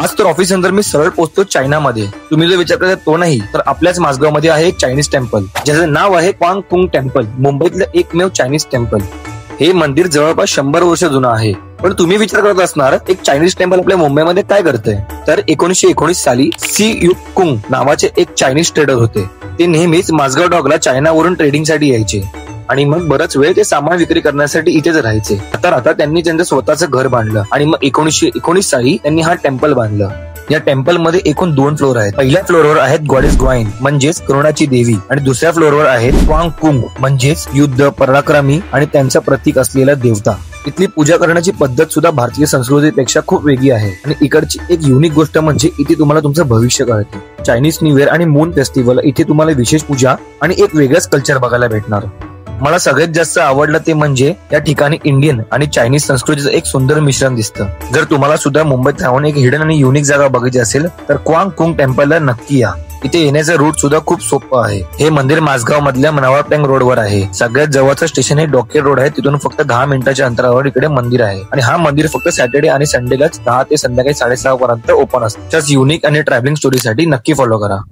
आज तर ऑफिस नंतर मी सरळ पोहोचतो चायनामध्ये. तुम्ही जो विचार करता तो नाही, तर आपल्याच माझगावमध्ये आहे एक चायनीज टेम्पल, ज्याचं नाव आहे क्वांग कुंग टेम्पल. मुंबईतलं एकमेव चायनीज टेम्पल. हे मंदिर जवळपास 100 वर्ष जुनं आहे. पण तुम्ही विचार करत असणार, एक चायनीज टेम्पल आपल्या मुंबईमध्ये काय करतंय? तर 1919 साली सी युक कुंग नावाचे एक चायनीज ट्रेडर होते. ते नेहमीच माझगाव डॉकला चायनावरून ट्रेडिंगसाठी यायचे आणि मग बराच वेळ ते सामान विक्री करण्यासाठी इथेच राहायचे. आता त्यांनी त्यांचं स्वतःचं घर बांधलं आणि मग 1919 साली त्यांनी हा टेम्पल बांधलं. या टेम्पल मध्ये एकूण 2 फ्लोर आहेत. पहिल्या फ्लोअरवर आहेत गॉडेस ग्वाईन म्हणजेच करुणाची देवी, आणि दुसऱ्या फ्लोअरवर आहेत क्वांग कुंग म्हणजेच युद्ध, पराक्रमी आणि त्यांचं प्रतीक असलेला देवता. इथली पूजा करण्याची पद्धत सुद्धा भारतीय संस्कृतीपेक्षा खूप वेगळी आहे. आणि इकडची एक युनिक गोष्ट म्हणजे इथे तुम्हाला तुमचं भविष्य कळते. चायनीज न्यू इयर आणि मून फेस्टिवल इथे तुम्हाला विशेष पूजा आणि एक वेगळंच कल्चर बघायला भेटणार. मला सगळ्यात जास्त आवडलं ते म्हणजे या ठिकाणी इंडियन आणि चायनीज संस्कृतीचं एक सुंदर मिश्रण दिसतं. जर तुम्हाला सुद्धा मुंबईत राहून एक हिडन आणि युनिक जागा बघायची असेल तर क्वांग कुंग टेम्पलला नक्की या. इथे येण्याचं रूट सुद्धा खूप सोपं आहे. हे मंदिर माझगाव मधल्या नवापेंग रोडवर आहे. सगळ्यात जवळचं स्टेशन हे डॉकेट रोड आहे. तिथून फक्त 10 मिनिटाच्या अंतरावर इकडे मंदिर आहे. आणि हा मंदिर फक्त सॅटर्डे आणि संडेलाच 10 ते संध्याकाळी 6:30 पर्यंत ओपन असतं. युनिक आणि ट्रॅव्हलिंग स्टोरीसाठी नक्की फॉलो करा.